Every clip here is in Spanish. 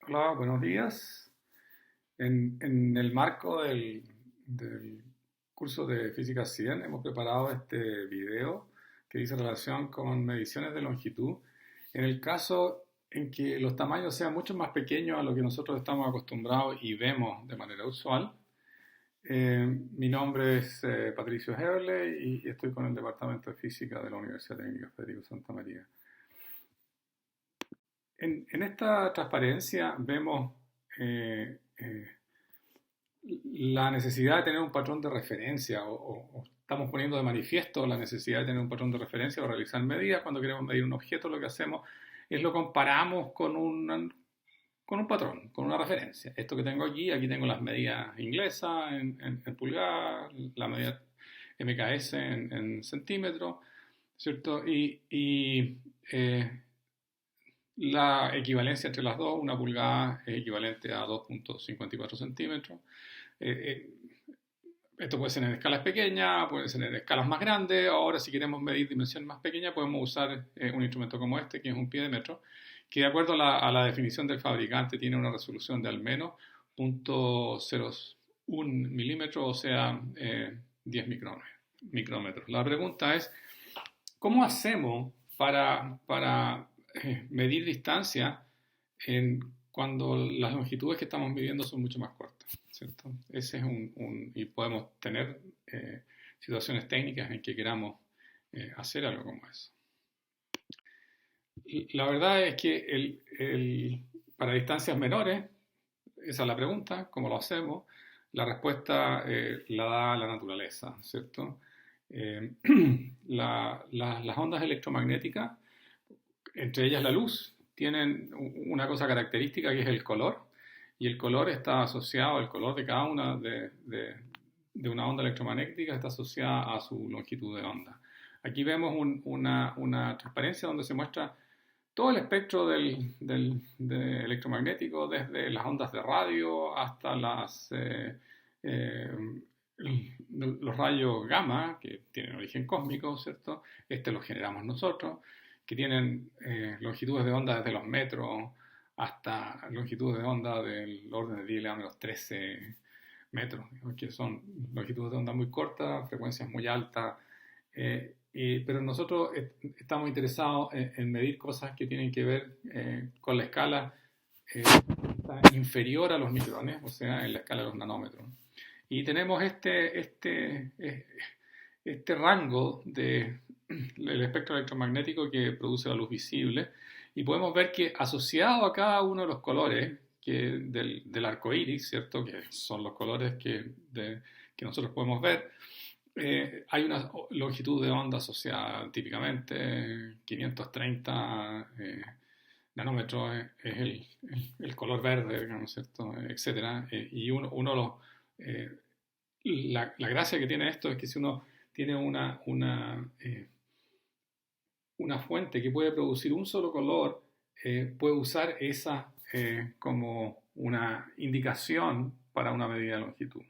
Hola, buenos días. En el marco del curso de Física 100 hemos preparado este video que dice relación con mediciones de longitud. En el caso en que los tamaños sean mucho más pequeños a lo que nosotros estamos acostumbrados y vemos de manera usual. Mi nombre es Patricio Heberle y estoy con el Departamento de Física de la Universidad Técnica Federico Santa María. En esta transparencia vemos eh, eh, la necesidad de tener un patrón de referencia o estamos poniendo de manifiesto la necesidad de tener un patrón de referencia o realizar medidas. Cuando queremos medir un objeto, lo que hacemos es lo comparamos con un patrón, con una referencia. Esto que tengo aquí tengo las medidas inglesas en pulgadas, la medida MKS en centímetros, ¿cierto? La equivalencia entre las dos, una pulgada es equivalente a 2,54 centímetros. Eh, eh, Esto puede ser en escalas pequeñas, puede ser en escalas más grandes. Ahora, si queremos medir dimensiones más pequeñas, podemos usar un instrumento como este, que es un pie de metro, que de acuerdo a la definición del fabricante tiene una resolución de al menos 0,01 milímetros, o sea, 10 micrómetros. La pregunta es, ¿cómo hacemos para medir distancia cuando las longitudes que estamos midiendo son mucho más cortas? ¿Cierto? Ese es y podemos tener situaciones técnicas en que queramos hacer algo como eso. Y la verdad es que para distancias menores, esa es la pregunta, ¿cómo lo hacemos? La respuesta la da la naturaleza, ¿cierto? Eh, las ondas electromagnéticas, entre ellas la luz, tienen una cosa característica que es el color, y el color está asociado, el color de cada una de una onda electromagnética está asociada a su longitud de onda. Aquí vemos una transparencia donde se muestra todo el espectro electromagnético, desde las ondas de radio hasta eh, los rayos gamma, que tienen origen cósmico, ¿cierto? Este lo generamos nosotros, que tienen longitudes de onda desde los metros hasta longitudes de onda del orden de 10 a menos 13 metros, que son longitudes de onda muy cortas, frecuencias muy altas, pero nosotros estamos interesados en medir cosas que tienen que ver con la escala inferior a los micrones, o sea, en la escala de los nanómetros. Y tenemos este rango del espectro electromagnético que produce la luz visible, y podemos ver que asociado a cada uno de los colores del arco iris, ¿cierto? Que son los colores que nosotros podemos ver, hay una longitud de onda asociada, típicamente 530 nanómetros es el color verde, digamos, ¿cierto? Etcétera. Y la gracia que tiene esto es que si uno tiene una fuente que puede producir un solo color, puede usar esa como una indicación para una medida de longitud.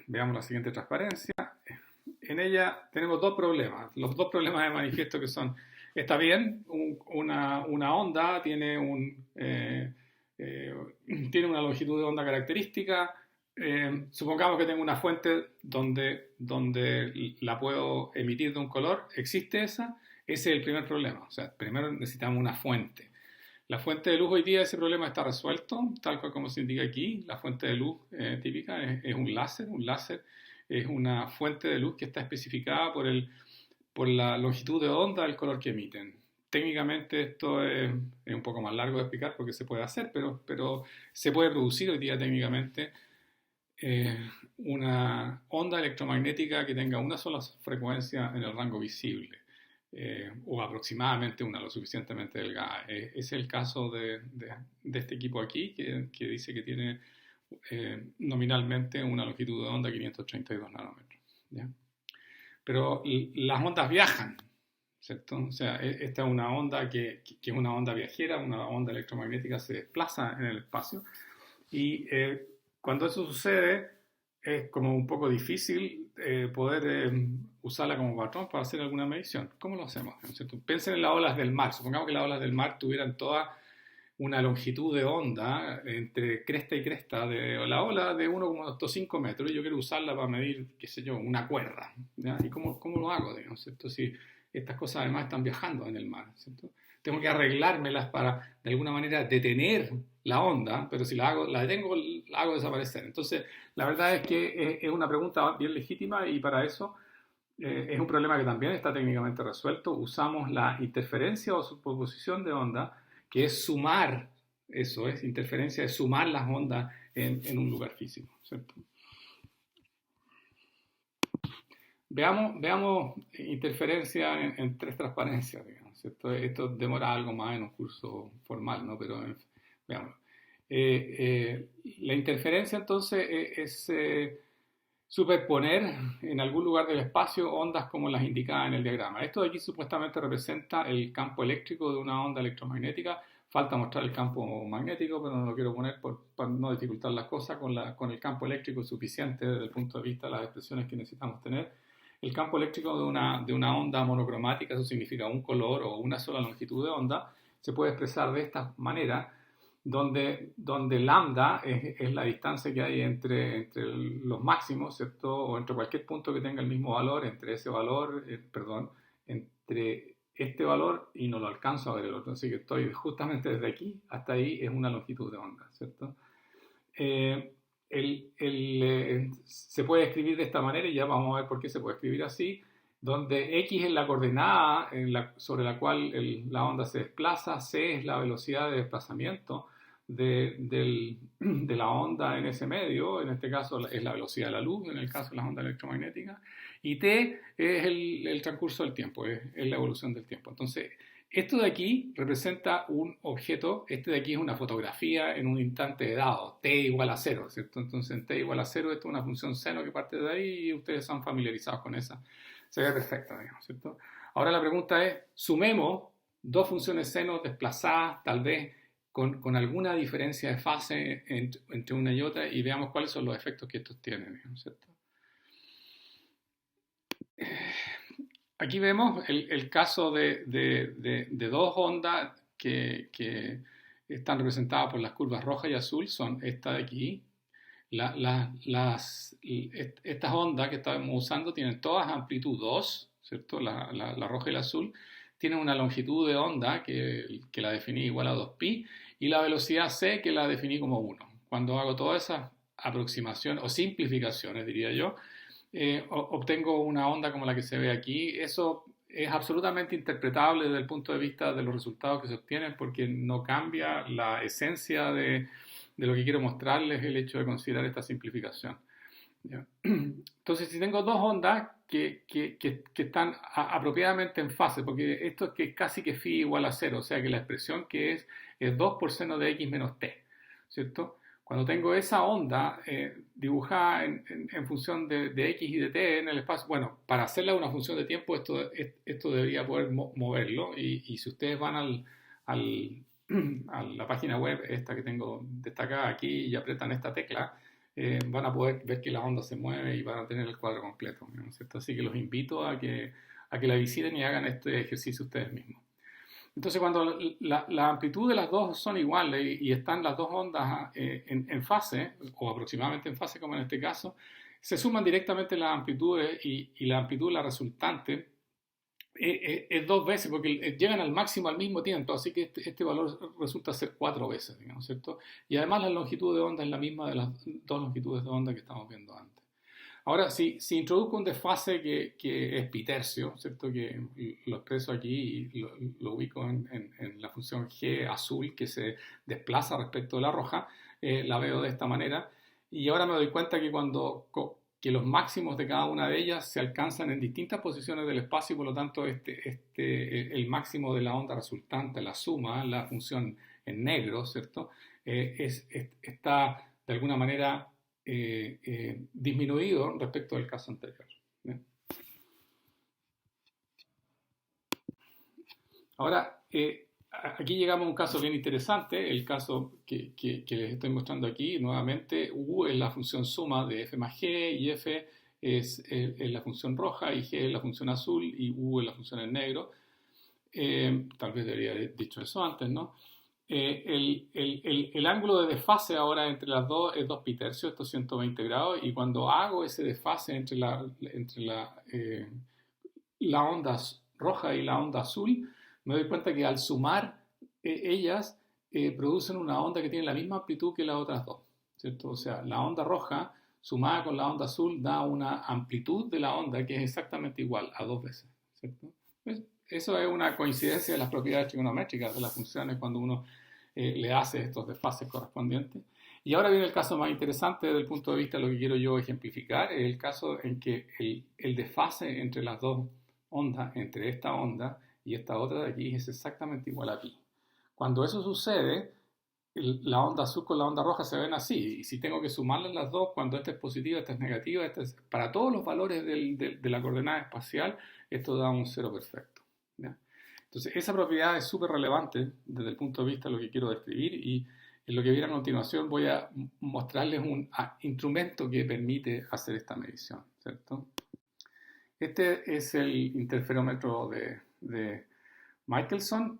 Veamos la siguiente transparencia. En ella tenemos dos problemas. Los dos problemas de manifiesto que son, está bien, una onda tiene una longitud de onda característica. Supongamos que tengo una fuente donde la puedo emitir de un color. ¿Existe esa? Ese es el primer problema. O sea, primero necesitamos una fuente. La fuente de luz hoy día, ese problema está resuelto, tal cual como se indica aquí. La fuente de luz típica es un láser. Un láser es una fuente de luz que está especificada por la longitud de onda del color que emiten. Técnicamente esto es un poco más largo de explicar porque se puede hacer, pero se puede producir hoy día técnicamente una onda electromagnética que tenga una sola frecuencia en el rango visible. O aproximadamente una lo suficientemente delgada. Es el caso de este equipo aquí, que dice que tiene nominalmente una longitud de onda 532 nanómetros. ¿Ya? Pero las ondas viajan, ¿cierto? O sea, esta es una onda que es una onda viajera, una onda electromagnética se desplaza en el espacio, y cuando eso sucede es como un poco difícil poder usarla como patrón para hacer alguna medición. ¿Cómo lo hacemos? ¿No es cierto? Piensen en las olas del mar. Supongamos que las olas del mar tuvieran toda una longitud de onda entre cresta y cresta de la ola de 1,5 metros y yo quiero usarla para medir, qué sé yo, una cuerda. ¿Ya? ¿Y cómo lo hago? Digamos, ¿cierto? Si estas cosas además están viajando en el mar, ¿cierto? Tengo que arreglármelas para de alguna manera detener la onda, pero si la detengo, la hago desaparecer. Entonces, la verdad es que es una pregunta bien legítima y para eso es un problema que también está técnicamente resuelto. Usamos la interferencia o superposición de onda, que es sumar, eso es interferencia, es sumar las ondas en un lugar físico, ¿cierto? Veamos interferencia en tres transparencias, digamos, ¿cierto? Esto demora algo más en un curso formal, ¿no? Pero veamos. La interferencia entonces es superponer en algún lugar del espacio ondas como las indicadas en el diagrama. Esto de aquí supuestamente representa el campo eléctrico de una onda electromagnética. Falta mostrar el campo magnético, pero no lo quiero poner para no dificultar las cosas. Con el campo eléctrico es suficiente desde el punto de vista de las expresiones que necesitamos tener. El campo eléctrico de una onda monocromática, eso significa un color o una sola longitud de onda, se puede expresar de esta manera, donde lambda es la distancia que hay entre los máximos, ¿cierto? O entre cualquier punto que tenga el mismo valor, entre ese valor, entre este valor y no lo alcanzo a ver el otro. Así que estoy justamente desde aquí hasta ahí es una longitud de onda, ¿cierto? Se puede escribir de esta manera y ya vamos a ver por qué se puede escribir así, donde x es la coordenada sobre la cual la onda se desplaza, c es la velocidad de desplazamiento de la onda en ese medio, en este caso es la velocidad de la luz, en el caso de las ondas electromagnéticas, y t es el transcurso del tiempo, es la evolución del tiempo. Entonces, esto de aquí representa un objeto, este de aquí es una fotografía en un instante dado, t igual a 0, ¿cierto? Entonces en t igual a 0 esto es una función seno que parte de ahí y ustedes están familiarizados con esa. Se ve perfecto, digamos, ¿cierto? Ahora la pregunta es, sumemos dos funciones seno desplazadas, tal vez con alguna diferencia de fase entre una y otra y veamos cuáles son los efectos que estos tienen, digamos, ¿cierto? Aquí vemos el caso de dos ondas que están representadas por las curvas roja y azul, son esta de aquí. Estas ondas que estamos usando tienen todas amplitud 2, ¿cierto? La roja y la azul. Tienen una longitud de onda que la definí igual a 2pi y la velocidad c que la definí como 1. Cuando hago todas esas aproximaciones o simplificaciones, diría yo, obtengo una onda como la que se ve aquí. Eso es absolutamente interpretable desde el punto de vista de los resultados que se obtienen porque no cambia la esencia de lo que quiero mostrarles el hecho de considerar esta simplificación. ¿Ya? Entonces, si tengo dos ondas que están apropiadamente en fase, porque esto es que casi que phi igual a 0, o sea que la expresión que es 2 por seno de x menos t, ¿cierto? Cuando tengo esa onda dibujada en función de x y de t en el espacio, bueno, para hacerla una función de tiempo, esto debería poder moverlo. Y si ustedes van a la página web, esta que tengo destacada aquí, y apretan esta tecla, van a poder ver que la onda se mueve y van a tener el cuadro completo, ¿no es cierto? Así que los invito a que la visiten y hagan este ejercicio ustedes mismos. Entonces, cuando la amplitud de las dos son iguales y están las dos ondas en fase, o aproximadamente en fase como en este caso, se suman directamente las amplitudes y la amplitud de la resultante es dos veces, porque llegan al máximo al mismo tiempo, así que este valor resulta ser 4 veces, digamos, ¿cierto? Y además la longitud de onda es la misma de las dos longitudes de onda que estamos viendo antes. Ahora, si introduzco un desfase que es pitercio, ¿cierto? Que lo expreso aquí y lo ubico en la función g azul que se desplaza respecto de la roja, la veo de esta manera. Y ahora me doy cuenta que los máximos de cada una de ellas se alcanzan en distintas posiciones del espacio y por lo tanto el máximo de la onda resultante, la suma, la función en negro, ¿cierto? Está de alguna manera disminuido respecto del caso anterior. ¿Bien? Ahora, aquí llegamos a un caso bien interesante, el caso que les estoy mostrando aquí. Nuevamente, U es la función suma de f más g y f es la función roja, y G es la función azul, y U es la función en negro. Tal vez debería haber dicho eso antes, ¿no? El ángulo de desfase ahora entre las dos es 2 pi tercios, esto es 120 grados, y cuando hago ese desfase la onda roja y la onda azul, me doy cuenta que al sumar ellas producen una onda que tiene la misma amplitud que las otras dos, ¿cierto? O sea, la onda roja sumada con la onda azul da una amplitud de la onda que es exactamente igual a 2 veces, ¿cierto? Pues, eso es una coincidencia de las propiedades trigonométricas de las funciones cuando uno le hace estos desfases correspondientes. Y ahora viene el caso más interesante desde el punto de vista de lo que quiero yo ejemplificar, es el caso en que el desfase entre las dos ondas, entre esta onda y esta otra de aquí, es exactamente igual a pi. Cuando eso sucede, la onda azul con la onda roja se ven así, y si tengo que sumarlas las dos, cuando esta es positiva, esta es negativa, para todos los valores de la coordenada espacial, esto da un cero perfecto, ¿ya? Entonces, esa propiedad es súper relevante desde el punto de vista de lo que quiero describir, y en lo que viene a continuación voy a mostrarles un instrumento que permite hacer esta medición, ¿cierto? Este es el interferómetro de Michelson,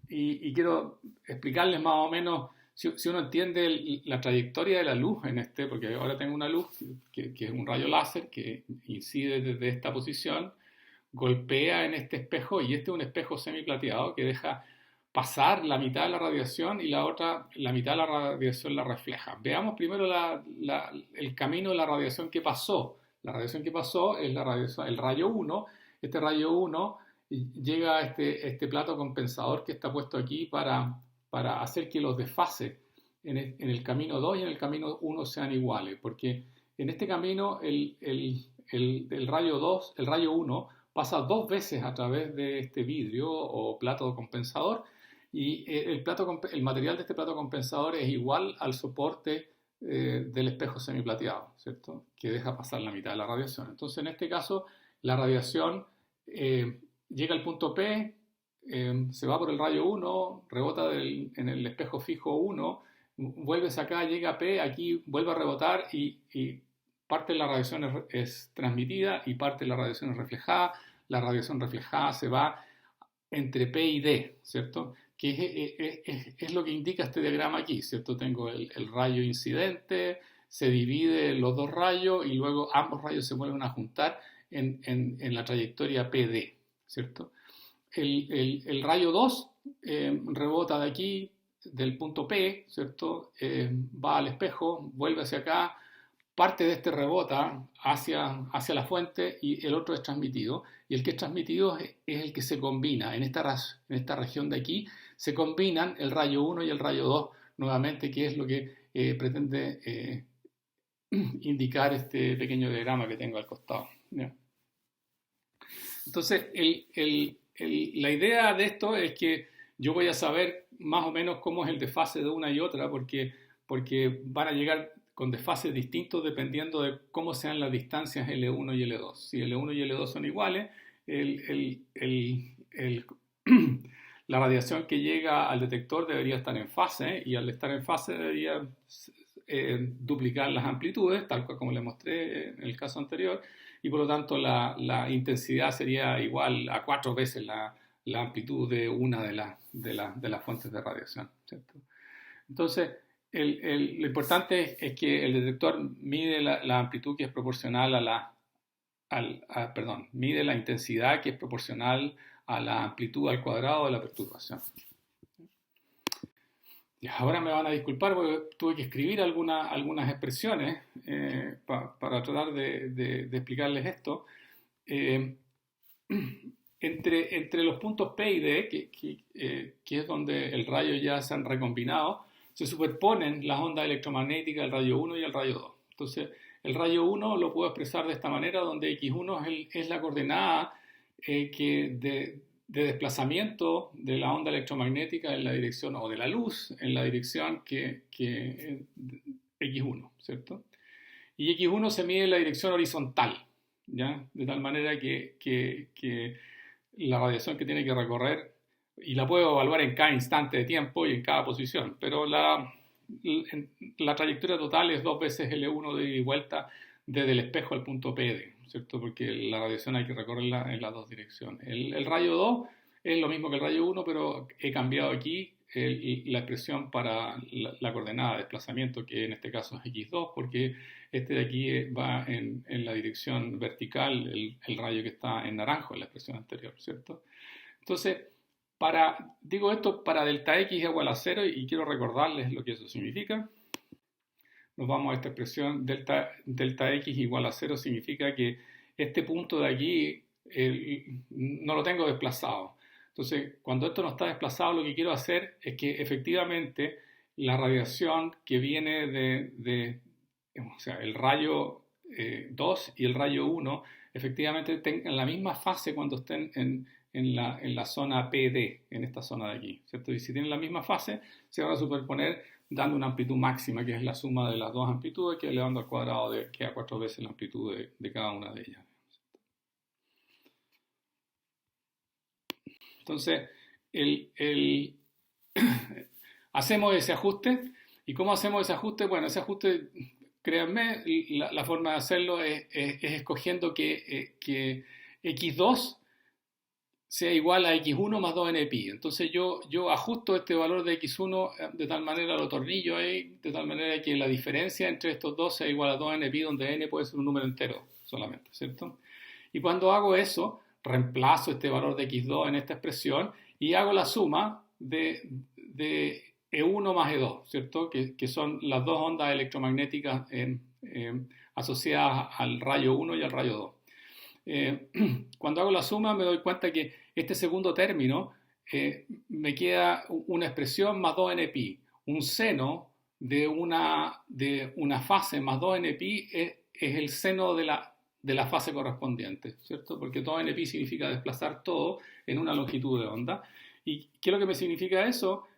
y quiero explicarles más o menos, si uno entiende la trayectoria de la luz en porque ahora tengo una luz que es un rayo láser que incide desde esta posición, golpea en este espejo, y este es un espejo semiplateado que deja pasar la mitad de la radiación y la mitad de la radiación la refleja. Veamos primero el camino de la radiación que pasó. La radiación que pasó es el rayo 1. Este rayo 1 llega a este plato compensador que está puesto aquí para hacer que los desfases en el camino 2 y en el camino 1 sean iguales, porque en este camino el rayo 2, el rayo 1 pasa 2 veces a través de este vidrio o plato compensador, y el material de este plato compensador es igual al soporte del espejo semiplateado, ¿cierto? Que deja pasar la mitad de la radiación. Entonces, en este caso, la radiación llega al punto P, se va por el rayo 1, rebota en el espejo fijo 1, vuelve hacia acá, llega a P, aquí vuelve a rebotar, y parte de la radiación es transmitida y parte de la radiación es reflejada. La radiación reflejada se va entre P y D, ¿cierto? Que es lo que indica este diagrama aquí, ¿cierto? Tengo el rayo incidente, se divide los dos rayos y luego ambos rayos se vuelven a juntar en la trayectoria PD, ¿cierto? El rayo 2 rebota de aquí, del punto P, ¿cierto? Va al espejo, vuelve hacia acá, parte de este rebota hacia la fuente y el otro es transmitido. Y el que es transmitido es el que se combina. En esta región de aquí se combinan el rayo 1 y el rayo 2 nuevamente, que es lo que pretende indicar este pequeño diagrama que tengo al costado, ¿ya? Entonces, la idea de esto es que yo voy a saber más o menos cómo es el desfase de una y otra, porque van a llegar con desfases distintos dependiendo de cómo sean las distancias L1 y L2. Si L1 y L2 son iguales, la radiación que llega al detector debería estar en fase, y al estar en fase debería duplicar las amplitudes, tal cual como les mostré en el caso anterior, y por lo tanto la intensidad sería igual a 4 veces la amplitud de una de las fuentes de radiación, ¿cierto? Entonces, lo importante es que el detector mide la amplitud que es proporcional mide la intensidad que es proporcional a la amplitud al cuadrado de la perturbación. Y ahora me van a disculpar porque tuve que escribir algunas expresiones para tratar de explicarles esto. Entre los puntos P y D, que es donde el rayo ya se han recombinado, se superponen las ondas electromagnéticas del rayo 1 y el rayo 2. Entonces, el rayo 1 lo puedo expresar de esta manera, donde x1 es la coordenada de desplazamiento de la onda electromagnética en la dirección, o de la luz en la dirección que x1, ¿cierto? Y x1 se mide en la dirección horizontal, ¿ya? De tal manera que la radiación que tiene que recorrer, y la puedo evaluar en cada instante de tiempo y en cada posición, pero la trayectoria total es 2 veces L1 de ida y vuelta desde el espejo al punto PD, ¿cierto? Porque la radiación hay que recorrerla en las dos direcciones. El rayo 2 es lo mismo que el rayo 1, pero he cambiado aquí la expresión para la coordenada de desplazamiento, que en este caso es x2, porque este de aquí va en la dirección vertical, el rayo que está en naranjo en la expresión anterior, ¿cierto? Entonces, digo esto para delta x igual a 0 y quiero recordarles lo que eso significa. Nos vamos a esta expresión delta x igual a 0, significa que este punto de aquí no lo tengo desplazado. Entonces, cuando esto no está desplazado, lo que quiero hacer es que efectivamente la radiación que viene o sea, el rayo 2 y el rayo 1, efectivamente tengan la misma fase cuando estén en la zona PD, en esta zona de aquí, ¿cierto? Y si tienen la misma fase, se van a superponer dando una amplitud máxima, que es la suma de las dos amplitudes, que elevando al cuadrado queda 4 veces la amplitud de cada una de ellas. Entonces, hacemos ese ajuste. ¿Y cómo hacemos ese ajuste? Bueno, ese ajuste, créanme, la forma de hacerlo es escogiendo que x2 sea igual a x1 más 2nπ. Entonces yo ajusto este valor de x1 de tal manera, lo tornillo ahí, de tal manera que la diferencia entre estos dos sea igual a 2nπ, donde n puede ser un número entero solamente, ¿cierto? Y cuando hago eso, reemplazo este valor de x2 en esta expresión y hago la suma de E1 más E2, ¿cierto? Que son las dos ondas electromagnéticas asociadas al rayo 1 y al rayo 2. Cuando hago la suma me doy cuenta que este segundo término me queda una expresión más 2nπ. Un seno de una fase más 2nπ es el seno de la fase correspondiente, ¿cierto? Porque 2nπ significa desplazar todo en una longitud de onda. ¿Y qué es lo que me significa eso?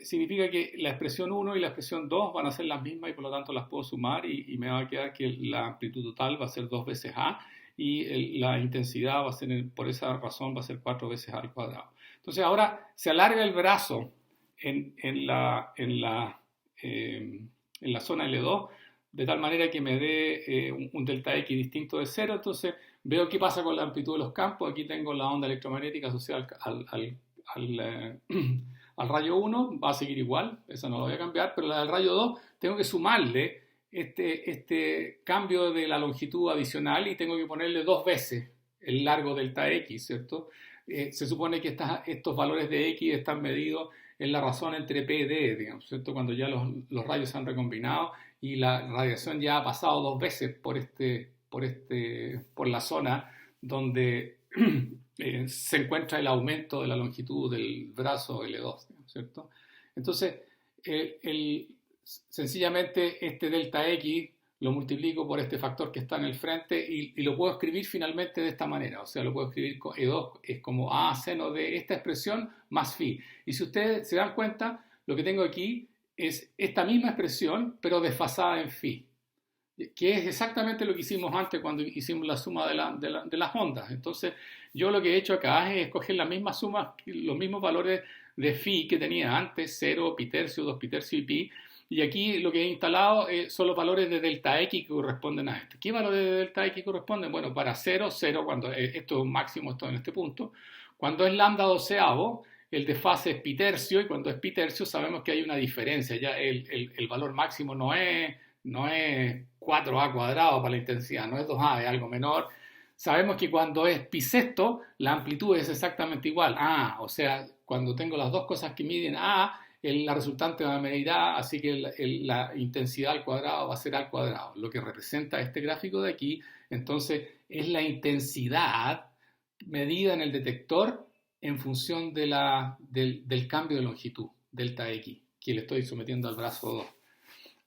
Significa que la expresión 1 y la expresión 2 van a ser las mismas y por lo tanto las puedo sumar y me va a quedar que la amplitud total va a ser 2 veces A y la intensidad va a ser, por esa razón, va a ser 4 veces A al cuadrado. Entonces ahora se alarga el brazo en la zona L2 de tal manera que me dé un delta X distinto de 0. Entonces veo qué pasa con la amplitud de los campos. Aquí tengo la onda electromagnética asociada al rayo 1, va a seguir igual, esa no la voy a cambiar, pero la del rayo 2 tengo que sumarle este cambio de la longitud adicional y tengo que ponerle 2 veces el largo delta X, ¿cierto? Se supone que estos valores de X están medidos en la razón entre P y D, digamos, ¿cierto? Cuando ya los rayos se han recombinado y la radiación ya ha pasado 2 veces por la zona donde se encuentra el aumento de la longitud del brazo L2, ¿cierto? Entonces, sencillamente este delta X lo multiplico por este factor que está en el frente y lo puedo escribir finalmente de esta manera. O sea, lo puedo escribir con E2 es como A seno de esta expresión más phi. Y si ustedes se dan cuenta, lo que tengo aquí es esta misma expresión, pero desfasada en phi, que es exactamente lo que hicimos antes cuando hicimos la suma de las ondas. Entonces, yo lo que he hecho acá es escoger la misma suma, los mismos valores de phi que tenía antes, 0, pi tercio, 2 pi tercio y pi, y aquí lo que he instalado son los valores de delta X que corresponden a esto. ¿Qué valores de delta X corresponden? Bueno, para 0, 0, cuando esto es un máximo, esto en este punto. Cuando es lambda doceavo, el desfase es pi tercio, y cuando es pi tercio sabemos que hay una diferencia. Ya el valor máximo no es 4a cuadrado para la intensidad, no es 2a, es algo menor. Sabemos que cuando es pi sexto, la amplitud es exactamente igual. O sea, cuando tengo las dos cosas que miden A, la resultante va a medir A, así que la intensidad al cuadrado va a ser A al cuadrado. Lo que representa este gráfico de aquí, entonces, es la intensidad medida en el detector en función del cambio de longitud, delta X, que le estoy sometiendo al brazo 2.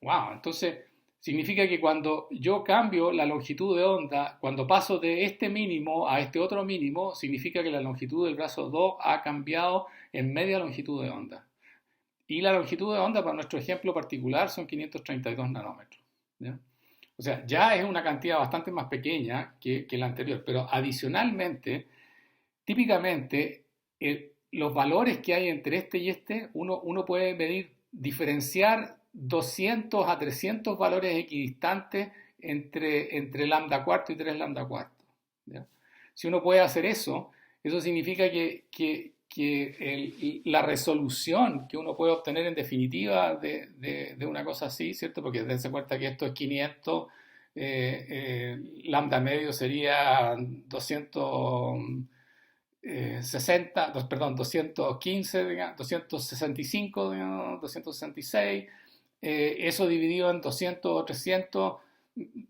¡Wow! Entonces, significa que cuando yo cambio la longitud de onda, cuando paso de este mínimo a este otro mínimo, significa que la longitud del brazo 2 ha cambiado en media longitud de onda. Y la longitud de onda para nuestro ejemplo particular son 532 nanómetros, ¿ya? O sea, ya es una cantidad bastante más pequeña que la anterior, pero adicionalmente, típicamente, los valores que hay entre este y este, uno puede diferenciar 200 a 300 valores equidistantes entre lambda cuarto y 3 lambda cuarto. ¿Ya? Si uno puede hacer eso, eso significa que la resolución que uno puede obtener en definitiva de una cosa así, ¿cierto? Porque dense cuenta que esto es 500, lambda medio sería 260, perdón, 215, digamos, 265, digamos, 266, eso dividido en 200 o 300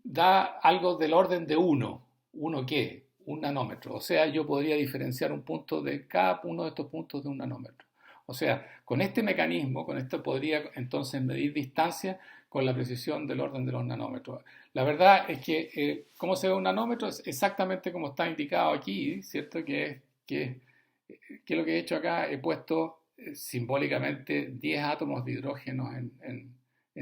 da algo del orden de 1. ¿1 qué? Un nanómetro. O sea, yo podría diferenciar un punto de cada uno de estos puntos de un nanómetro. O sea, con este mecanismo, con esto podría entonces medir distancia con la precisión del orden de los nanómetros. La verdad es que cómo se ve un nanómetro es exactamente como está indicado aquí, ¿cierto? Que lo que he hecho acá, he puesto simbólicamente 10 átomos de hidrógeno en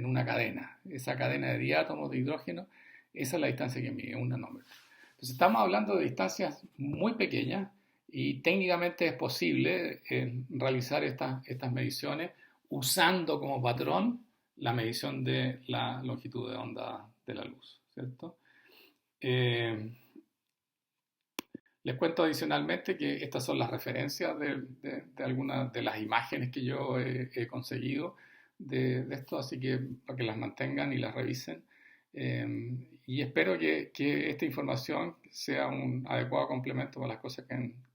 una cadena. Esa cadena de 10 átomos de hidrógeno, esa es la distancia que mide un nanómetro. Entonces estamos hablando de distancias muy pequeñas y técnicamente es posible realizar estas mediciones usando como patrón la medición de la longitud de onda de la luz, ¿cierto? Les cuento adicionalmente que estas son las referencias de algunas de las imágenes que yo he conseguido de esto, así que para que las mantengan y las revisen. Y espero que esta información sea un adecuado complemento para las cosas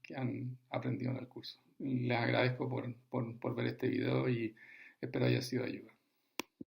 que han aprendido en el curso. Les agradezco por ver este video y espero haya sido de ayuda.